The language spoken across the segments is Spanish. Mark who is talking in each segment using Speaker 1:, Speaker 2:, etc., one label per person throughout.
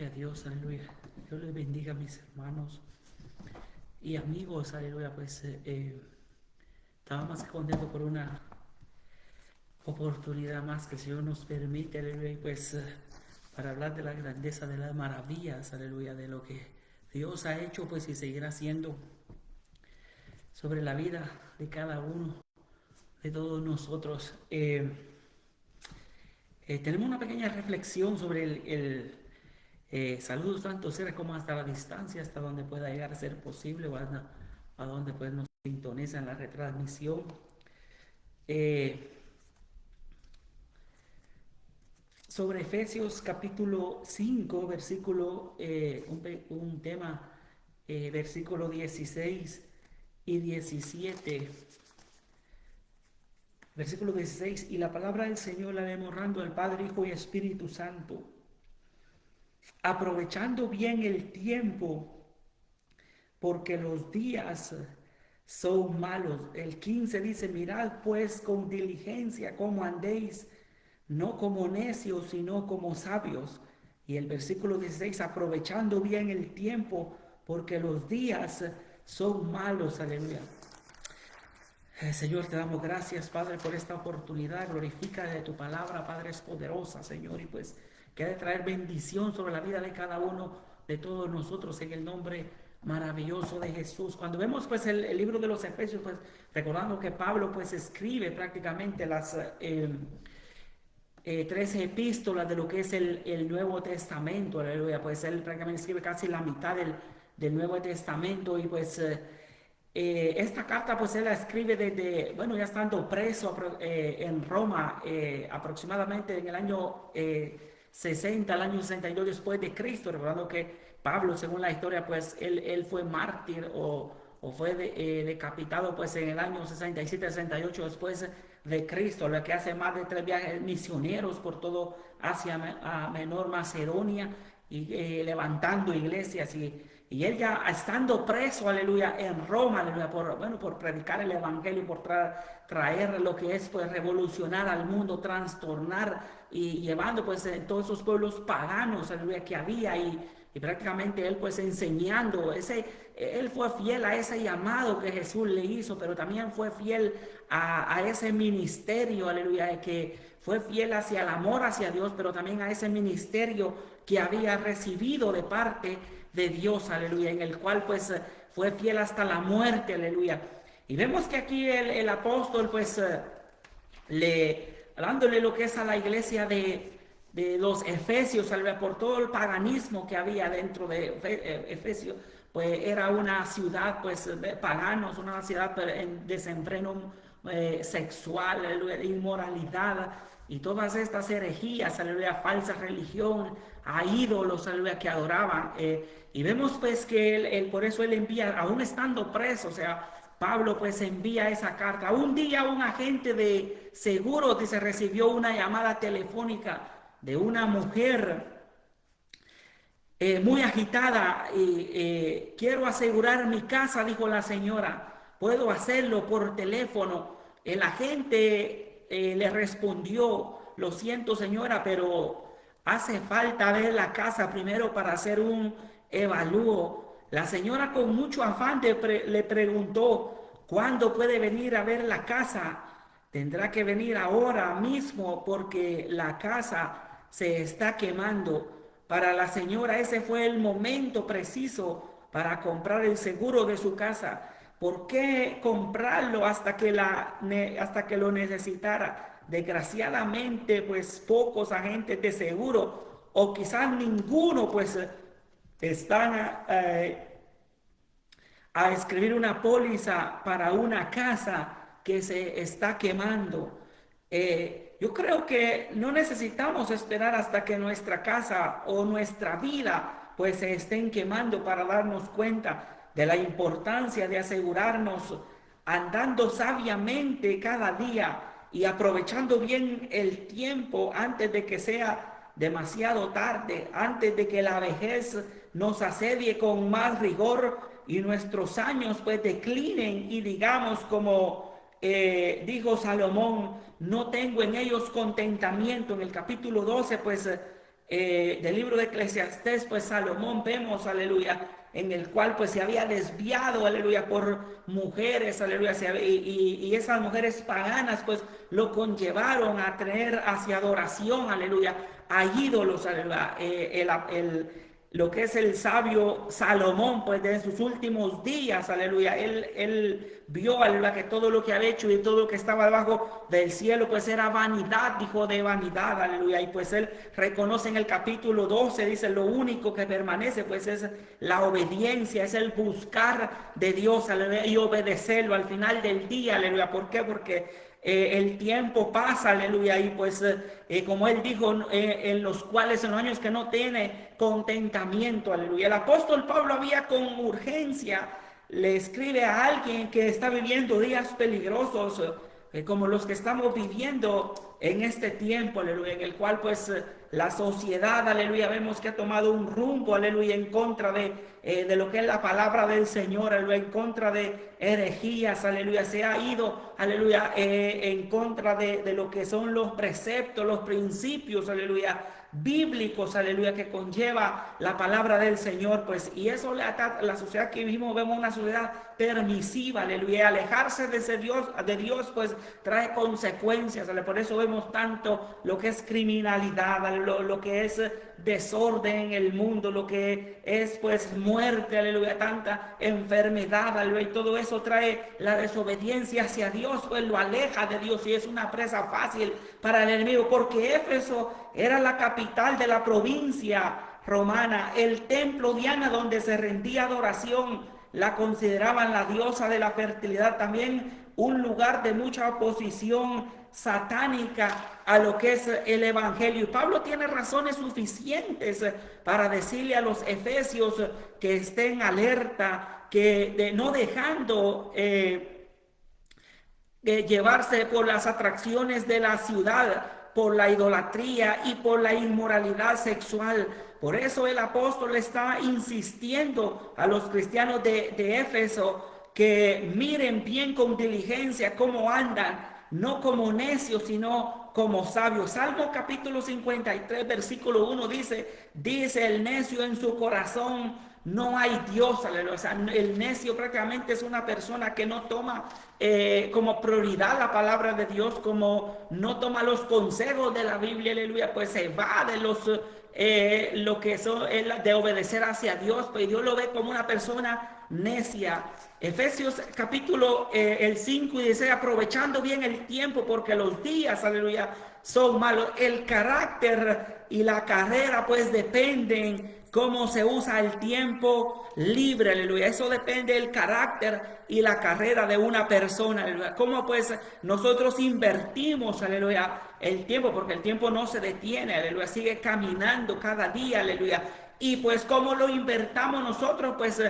Speaker 1: Gloria a Dios, aleluya. Dios les bendiga a mis hermanos y amigos, aleluya. Estaba más que contento por una oportunidad más que el Señor nos permite, aleluya. Para hablar de la grandeza, de las maravillas, aleluya, de lo que Dios ha hecho, pues, y seguirá haciendo sobre la vida de cada uno, de todos nosotros. Tenemos una pequeña reflexión sobre saludos tanto cerca como hasta la distancia, hasta donde pueda llegar a ser posible o a donde pues nos sintonizan la retransmisión. Eh, Sobre Efesios capítulo 5, versículo, un tema, versículo 16 y 17. Versículo 16, y la palabra del Señor la demorando al Padre, Hijo y Espíritu Santo, aprovechando bien el tiempo, porque los días son malos. El 15 dice, mirad pues con diligencia cómo andéis, no como necios, sino como sabios. Y el versículo 16, aprovechando bien el tiempo, porque los días son malos. Aleluya. Señor, te damos gracias, Padre, por esta oportunidad. Glorifica de tu palabra, Padre, es poderosa, Señor, y pues que ha de traer bendición sobre la vida de cada uno de todos nosotros en el nombre maravilloso de Jesús. Cuando vemos pues el libro de los Efesios, pues recordando que Pablo pues escribe prácticamente las 13 epístolas de lo que es el Nuevo Testamento, aleluya. Pues él prácticamente escribe casi la mitad del Nuevo Testamento y esta carta pues él la escribe desde, bueno, ya estando preso en Roma, aproximadamente en el año 60, el año 62 después de Cristo, recordando que Pablo, según la historia, pues él fue mártir o fue decapitado pues en el año 67-68 después de Cristo, lo que hace más de 3 viajes misioneros por todo Asia Menor, Macedonia, y levantando iglesias y él ya estando preso, aleluya, en Roma, aleluya, por predicar el evangelio, por traer lo que es, pues, revolucionar al mundo, trastornar y llevando, pues, todos esos pueblos paganos, aleluya, que había y prácticamente él, pues, enseñando, él fue fiel a ese llamado que Jesús le hizo, pero también fue fiel a ese ministerio, aleluya, que fue fiel hacia el amor hacia Dios, pero también a ese ministerio que había recibido de parte de Dios, aleluya, en el cual pues fue fiel hasta la muerte, aleluya. Y vemos que aquí el apóstol pues dándole lo que es a la iglesia de los Efesios, aleluya, por todo el paganismo que había dentro de Efesios, pues era una ciudad pues de paganos, una ciudad en desenfreno sexual, aleluya, de inmoralidad y todas estas herejías, aleluya, falsa religión, a ídolos, aleluya, que adoraban. Y vemos pues que por eso él envía, aún estando preso, o sea, Pablo pues envía esa carta. Un día un agente de seguros dice, recibió una llamada telefónica de una mujer muy agitada y quiero asegurar mi casa, dijo la señora, puedo hacerlo por teléfono. El agente le respondió, lo siento señora, pero hace falta ver la casa primero para hacer un evalúo. La señora con mucho afán le preguntó, ¿cuándo puede venir a ver la casa? Tendrá que venir ahora mismo porque la casa se está quemando. Para la señora ese fue el momento preciso para comprar el seguro de su casa. ¿Por qué comprarlo hasta que lo necesitara? Desgraciadamente, pues pocos agentes de seguro o quizás ninguno, pues están a escribir una póliza para una casa que se está quemando. Yo creo que no necesitamos esperar hasta que nuestra casa o nuestra vida pues se estén quemando para darnos cuenta de la importancia de asegurarnos andando sabiamente cada día y aprovechando bien el tiempo antes de que sea demasiado tarde, antes de que la vejez nos asedie con más rigor y nuestros años pues declinen y digamos como dijo Salomón, no tengo en ellos contentamiento. En el capítulo 12 pues del libro de Eclesiastés, pues Salomón vemos, aleluya, en el cual pues se había desviado, aleluya, por mujeres, aleluya, y esas mujeres paganas pues lo conllevaron a traer hacia adoración, aleluya, a ídolos, aleluya. Lo que es el sabio Salomón, pues de sus últimos días, aleluya, él vio, aleluya, que todo lo que había hecho y todo lo que estaba debajo del cielo, pues era vanidad, dijo de vanidad, aleluya, y pues él reconoce en el capítulo 12, dice, lo único que permanece, pues es la obediencia, es el buscar de Dios, aleluya, y obedecerlo al final del día, aleluya. ¿Por qué? Porque el tiempo pasa, aleluya, y pues como él dijo, en los cuales en los años que no tiene contentamiento, aleluya. El apóstol Pablo había con urgencia, le escribe a alguien que está viviendo días peligrosos, como los que estamos viviendo en este tiempo, aleluya, en el cual pues la sociedad, aleluya, vemos que ha tomado un rumbo, aleluya, en contra de lo que es la palabra del Señor, aleluya, en contra de herejías, aleluya, se ha ido, aleluya, en contra de lo que son los preceptos, los principios, aleluya, bíblicos, aleluya, que conlleva la palabra del Señor, pues, y eso la sociedad que vivimos, vemos una sociedad permisiva, aleluya, alejarse de Dios, pues, trae consecuencias, aleluya. Por eso vemos tanto lo que es criminalidad, lo que es desorden en el mundo, lo que es, pues, muerte, aleluya, tanta enfermedad, aleluya, y todo eso trae la desobediencia hacia Dios, pues, lo aleja de Dios y es una presa fácil para el enemigo, porque Éfeso era la capital de la provincia romana, el templo Diana donde se rendía adoración, la consideraban la diosa de la fertilidad, también un lugar de mucha oposición satánica a lo que es el evangelio. Y Pablo tiene razones suficientes para decirle a los efesios que estén alerta, que no dejando llevarse por las atracciones de la ciudad, por la idolatría y por la inmoralidad sexual. Por eso el apóstol está insistiendo a los cristianos de Éfeso que miren bien con diligencia cómo andan, no como necios, sino como sabios. Salmo capítulo 53, versículo 1 dice el necio en su corazón, no hay Dios, aleluya. O sea, el necio prácticamente es una persona que no toma como prioridad la palabra de Dios, como no toma los consejos de la Biblia, aleluya, pues se va de lo que son de obedecer hacia Dios, pues Dios lo ve como una persona necia. Efesios capítulo el 5 y dice, aprovechando bien el tiempo porque los días, aleluya, son malos. El carácter y la carrera pues dependen cómo se usa el tiempo libre, aleluya. Eso depende del carácter y la carrera de una persona, aleluya. Cómo pues nosotros invertimos, aleluya, el tiempo, porque el tiempo no se detiene, aleluya, sigue caminando cada día, aleluya. Y pues como lo invertamos nosotros, pues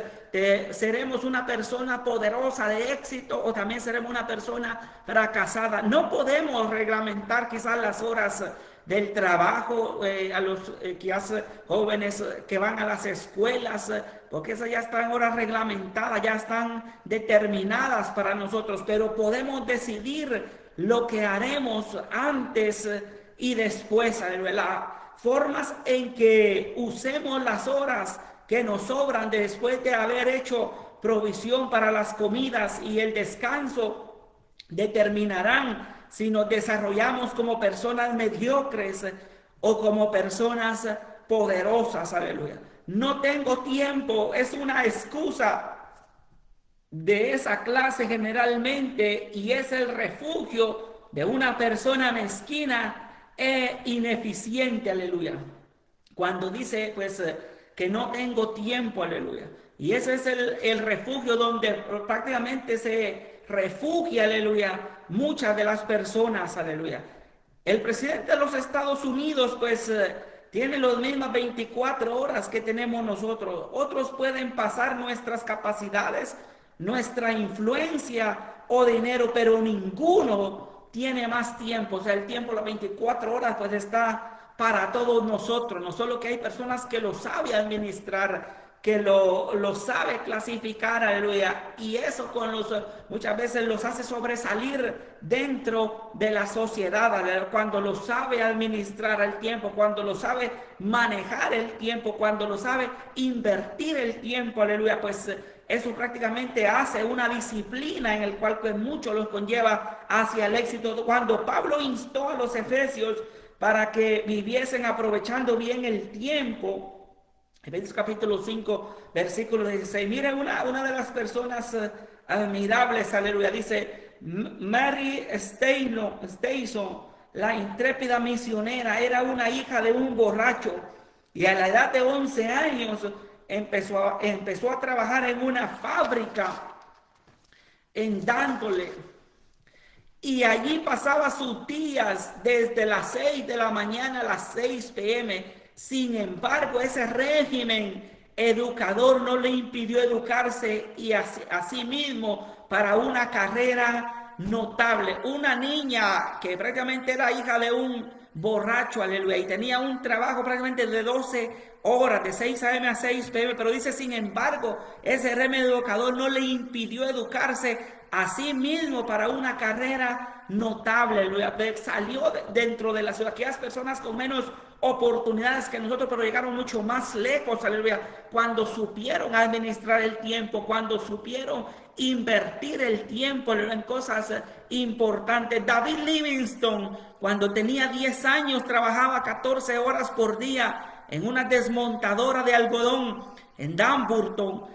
Speaker 1: seremos una persona poderosa de éxito o también seremos una persona fracasada. No podemos reglamentar quizás las horas del trabajo a los jóvenes que van a las escuelas, porque esas ya están horas reglamentadas, ya están determinadas para nosotros, pero podemos decidir lo que haremos antes y después, aleluya. Formas en que usemos las horas que nos sobran después de haber hecho provisión para las comidas y el descanso determinarán si nos desarrollamos como personas mediocres o como personas poderosas, aleluya. No tengo tiempo, es una excusa de esa clase generalmente y es el refugio de una persona mezquina e ineficiente, aleluya. Cuando dice pues que no tengo tiempo, aleluya. Y ese es el refugio donde prácticamente se refugia, aleluya, muchas de las personas, aleluya. El presidente de los Estados Unidos pues tiene las mismas 24 horas que tenemos nosotros. Otros pueden pasar nuestras capacidades, nuestra influencia o dinero, pero ninguno tiene más tiempo. O sea, el tiempo, las 24 horas, pues está para todos nosotros. No solo que hay personas que lo saben administrar, que lo sabe clasificar, aleluya, y eso muchas veces los hace sobresalir dentro de la sociedad, aleluya, cuando lo sabe administrar el tiempo, cuando lo sabe manejar el tiempo, cuando lo sabe invertir el tiempo, aleluya, pues eso prácticamente hace una disciplina en el cual pues mucho los conlleva hacia el éxito. Cuando Pablo instó a los efesios para que viviesen aprovechando bien el tiempo, Efesios capítulo 5, versículo 16. Miren una de las personas admirables, aleluya, dice Mary Station, la intrépida misionera, era una hija de un borracho y a la edad de 11 años empezó a trabajar en una fábrica en Dándole. Y allí pasaba sus días desde las 6 de la mañana a las 6 p.m. Sin embargo, ese régimen educador no le impidió educarse y asimismo para una carrera notable. Una niña que prácticamente era hija de un borracho, aleluya, y tenía un trabajo prácticamente de 12 horas, de 6 a.m. a 6 p.m., pero dice, sin embargo, ese régimen educador no le impidió educarse a sí mismo para una carrera notable, aleluya. Salió dentro de la ciudad, aquellas personas con menos oportunidades que nosotros, pero llegaron mucho más lejos, aleluya, cuando supieron administrar el tiempo, cuando supieron invertir el tiempo en cosas importantes. David Livingstone, cuando tenía 10 años, trabajaba 14 horas por día en una desmontadora de algodón en Dunbarton,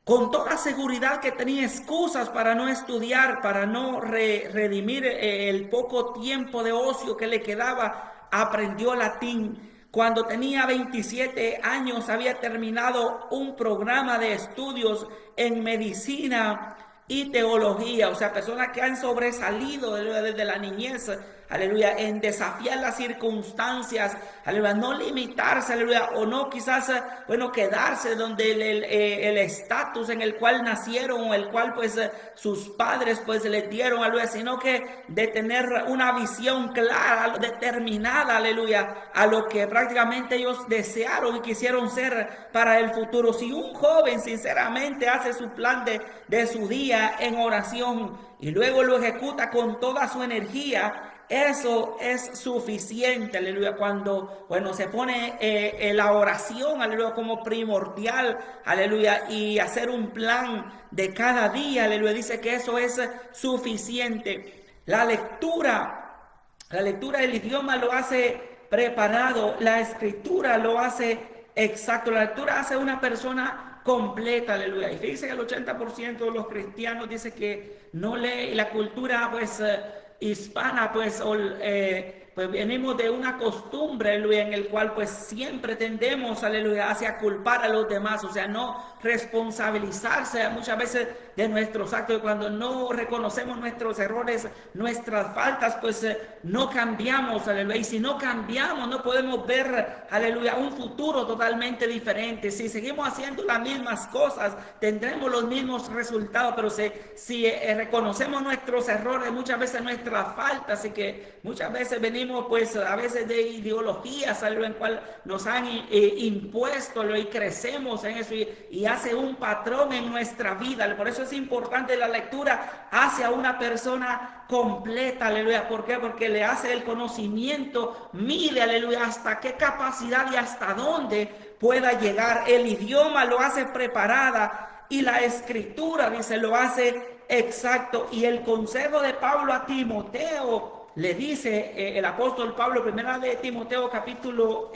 Speaker 1: con toda seguridad que tenía excusas para no estudiar, para no redimir el poco tiempo de ocio que le quedaba. Aprendió latín. Cuando tenía 27 años había terminado un programa de estudios en medicina y teología. O sea, personas que han sobresalido desde la niñez, aleluya, en desafiar las circunstancias, aleluya, no limitarse, aleluya, o no quizás, bueno, quedarse donde el estatus en el cual nacieron o el cual pues sus padres pues les dieron, aleluya, sino que de tener una visión clara, determinada, aleluya, a lo que prácticamente ellos desearon y quisieron ser para el futuro. Si un joven sinceramente hace su plan de su día en oración y luego lo ejecuta con toda su energía, eso es suficiente, aleluya. Cuando, bueno, se pone la oración, aleluya, como primordial, aleluya, y hacer un plan de cada día, aleluya, dice que eso es suficiente. La lectura del idioma lo hace preparado, la escritura lo hace exacto, la lectura hace una persona completa, aleluya. Y fíjense que el 80% de los cristianos dice que no lee, la cultura pues hispana pues pues venimos de una costumbre, aleluya, en el cual pues siempre tendemos, aleluya, hacia culpar a los demás, o sea, no responsabilizarse muchas veces de nuestros actos. Cuando no reconocemos nuestros errores, nuestras faltas, pues no cambiamos, aleluya, y si no cambiamos no podemos ver, aleluya, un futuro totalmente diferente. Si seguimos haciendo las mismas cosas, tendremos los mismos resultados, pero si reconocemos nuestros errores, muchas veces nuestras faltas, y que muchas veces venimos pues a veces de ideologías, algo en cual nos han impuesto, y crecemos en eso y hace un patrón en nuestra vida. Por eso es importante la lectura hacia una persona completa, aleluya. ¿Por qué? Porque le hace el conocimiento, mide, aleluya, hasta qué capacidad y hasta dónde pueda llegar. El idioma lo hace preparada y la escritura, dice, lo hace exacto. Y el consejo de Pablo a Timoteo, le dice el apóstol Pablo, primera de Timoteo capítulo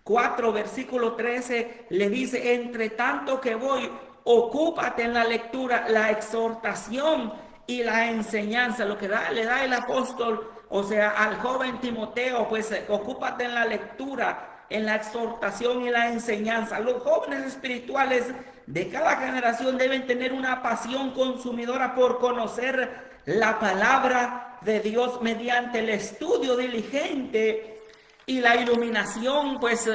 Speaker 1: 4, versículo 13, le dice: entre tanto que voy, ocúpate en la lectura, la exhortación y la enseñanza. Lo que le da el apóstol, o sea, al joven Timoteo, pues ocúpate en la lectura, en la exhortación y la enseñanza. Los jóvenes espirituales de cada generación deben tener una pasión consumidora por conocer la palabra de Dios mediante el estudio diligente y la iluminación pues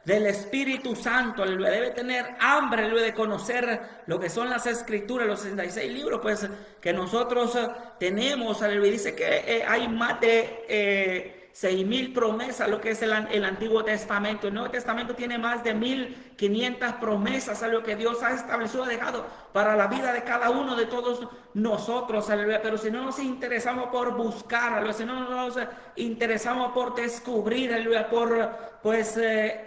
Speaker 1: del Espíritu Santo. Debe tener hambre de conocer lo que son las escrituras, los 66 libros pues que nosotros tenemos. Dice que hay más de 6,000 promesas, lo que es el Antiguo Testamento. El Nuevo Testamento tiene más de 1,500 500 promesas, aleluya, que Dios ha establecido, ha dejado para la vida de cada uno de todos nosotros, aleluya. Pero si no nos interesamos por buscar, aleluya, si no nos interesamos por descubrir, aleluya, por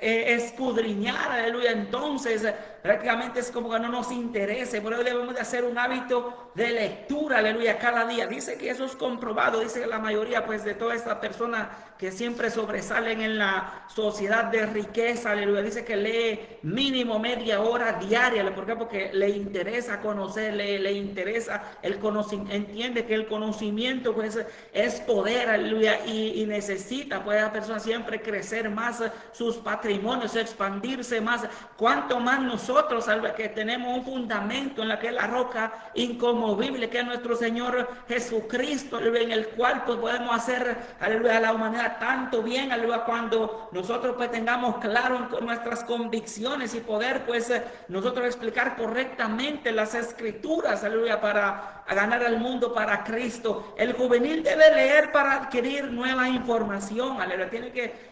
Speaker 1: escudriñar, aleluya, entonces prácticamente es como que no nos interese. Por eso debemos de hacer un hábito de lectura, aleluya, cada día. Dice que eso es comprobado, dice que la mayoría pues de todas estas personas que siempre sobresalen en la sociedad de riqueza, aleluya, dice que lee mínimo media hora diaria. ¿Por qué? Porque le interesa conocer, le interesa el conocimiento, entiende que el conocimiento pues es poder, aleluya, y necesita pues la persona siempre crecer más sus patrimonios, expandirse más. Cuanto más nosotros, aleluya, que tenemos un fundamento en la que es la roca inconmovible, que es nuestro Señor Jesucristo, aleluya, en el cual pues podemos hacer, aleluya, a la humanidad tanto bien, aleluya, cuando nosotros pues tengamos claro nuestras convicciones y poder pues nosotros explicar correctamente las escrituras, aleluya, para ganar al mundo para Cristo. El juvenil debe leer para adquirir nueva información, aleluya.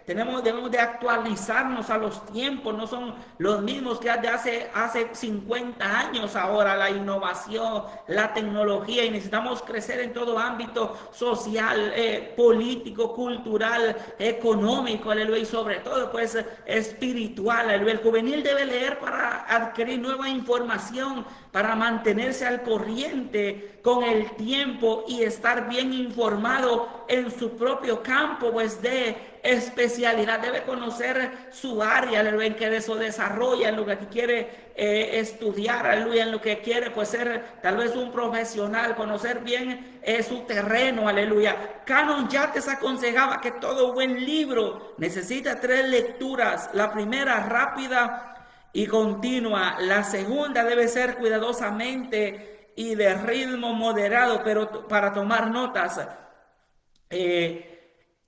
Speaker 1: Debemos de actualizarnos a los tiempos, no son los mismos que de hace 50 años ahora. La innovación, la tecnología, y necesitamos crecer en todo ámbito social, político, cultural, económico, aleluya, y sobre todo pues espiritual, aleluya. El juvenil debe leer para adquirir nueva información, para mantenerse al corriente con el tiempo y estar bien informado en su propio campo pues de especialidad. Debe conocer su área, aleluya, en que se desarrolla, en lo que quiere estudiar, aleluya, en lo que quiere pues ser tal vez un profesional, conocer bien su terreno, aleluya. Canon Yates aconsejaba que todo buen libro necesita 3 lecturas. La primera, rápida y continua. La segunda debe ser cuidadosamente y de ritmo moderado, pero para tomar notas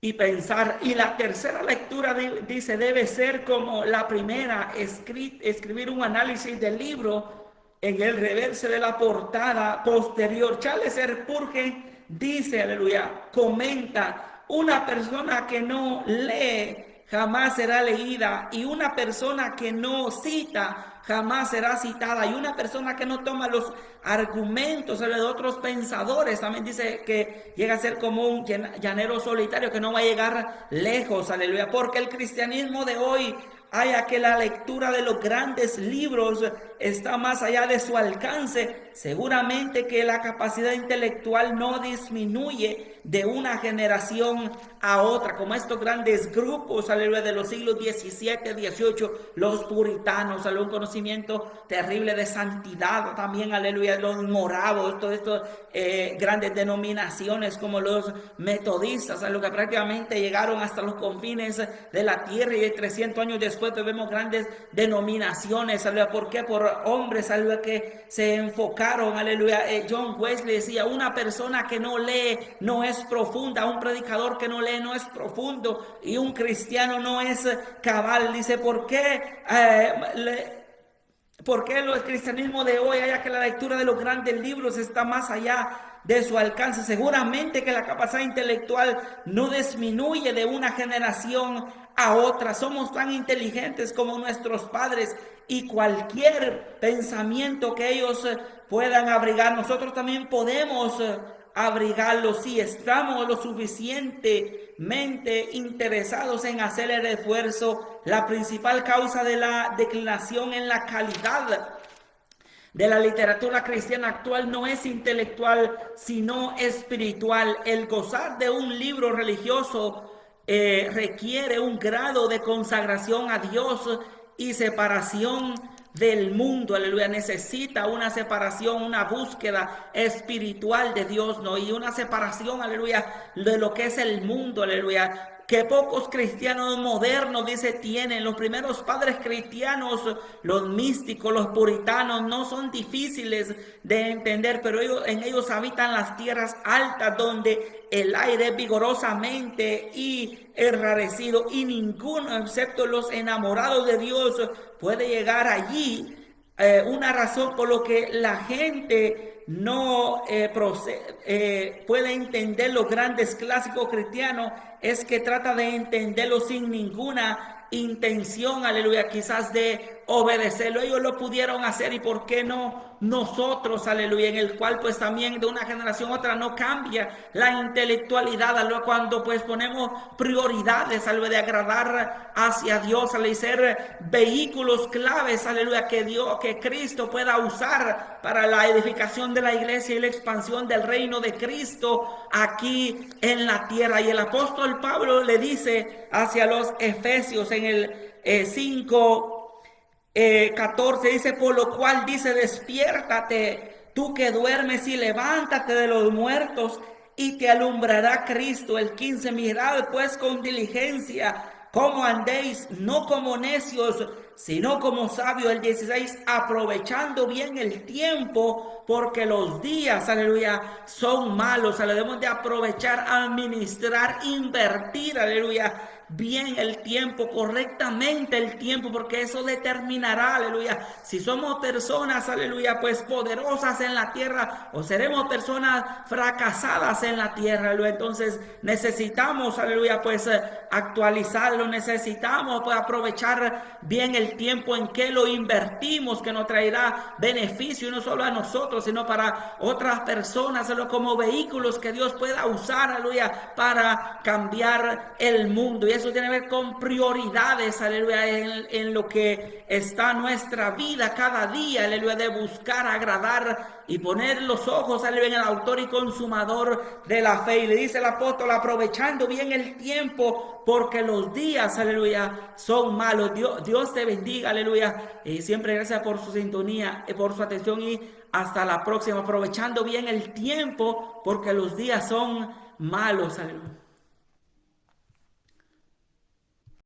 Speaker 1: y pensar. Y la tercera lectura dice debe ser como la primera, escribir un análisis del libro en el reverso de la portada posterior. Charles R. Spurgeon dice, aleluya, comenta: una persona que no lee jamás será leída, y una persona que no cita jamás será citada, y una persona que no toma los argumentos de otros pensadores también dice que llega a ser como un llanero solitario que no va a llegar lejos, aleluya. Porque el cristianismo de hoy haya que la lectura de los grandes libros está más allá de su alcance. Seguramente que la capacidad intelectual no disminuye de una generación a otra, como estos grandes grupos, aleluya, de los siglos XVII, XVIII, los puritanos, aleluya, un conocimiento terrible de santidad también, aleluya, los moravos, todos estos grandes denominaciones como los metodistas, aleluya, que prácticamente llegaron hasta los confines de la tierra, y 300 años después vemos grandes denominaciones, aleluya. ¿Por qué? Por hombres, aleluya, que se enfocaron, aleluya. John Wesley decía: una persona que no lee no es profunda, un predicador que no lee no es profundo, y un cristiano no es cabal. Dice: ¿por qué el cristianismo de hoy haya que la lectura de los grandes libros está más allá de su alcance? Seguramente que la capacidad intelectual no disminuye de una generación a otra. Somos tan inteligentes como nuestros padres, y cualquier pensamiento que ellos puedan abrigar, nosotros también podemos abrigarlo si estamos lo suficientemente interesados en hacer el esfuerzo. La principal causa de la declinación en la calidad de la literatura cristiana actual no es intelectual, sino espiritual. El gozar de un libro religioso requiere un grado de consagración a Dios y separación del mundo, aleluya. Necesita una separación, una búsqueda espiritual de Dios, ¿no? Y una separación, aleluya, de lo que es el mundo, aleluya, que pocos cristianos modernos, dice, tienen. Los primeros padres cristianos, los místicos, los puritanos, no son difíciles de entender, pero en ellos habitan las tierras altas, donde el aire es vigorosamente y enrarecido, y ninguno, excepto los enamorados de Dios, puede llegar allí. Una razón por lo que la gente no puede entender los grandes clásicos cristianos es que trata de entenderlos sin ninguna intención, aleluya, quizás de obedecerlo. Ellos lo pudieron hacer, y por qué no nosotros, aleluya, en el cual pues también de una generación a otra no cambia la intelectualidad, aleluya, cuando pues ponemos prioridades, aleluya, de agradar hacia Dios, aleluya, y ser vehículos claves, aleluya, que Cristo pueda usar para la edificación de la iglesia y la expansión del reino de Cristo aquí en la tierra. Y el apóstol Pablo le dice hacia los Efesios en el 5, 14, dice: por lo cual dice, despiértate tú que duermes y levántate de los muertos y te alumbrará Cristo. El 15, mirad pues con diligencia cómo andéis, no como necios, sino como sabios. El 16, aprovechando bien el tiempo, porque los días, aleluya, son malos. Debemos de aprovechar, administrar, invertir, aleluya, bien el tiempo, correctamente el tiempo, porque eso determinará, aleluya, si somos personas, aleluya, pues poderosas en la tierra, o seremos personas fracasadas en la tierra, aleluya. Entonces necesitamos, aleluya, pues actualizarlo, necesitamos pues aprovechar bien el tiempo en que lo invertimos, que nos traerá beneficio no solo a nosotros, sino para otras personas, aleluya, como vehículos que Dios pueda usar, aleluya, para cambiar el mundo. Y eso tiene que ver con prioridades, aleluya, en lo que está nuestra vida cada día, aleluya, de buscar agradar y poner los ojos, aleluya, en el autor y consumador de la fe. Y le dice el apóstol: aprovechando bien el tiempo, porque los días, aleluya, son malos. Dios te bendiga, aleluya, y siempre gracias por su sintonía, por su atención, y hasta la próxima. Aprovechando bien el tiempo, porque los días son malos, aleluya.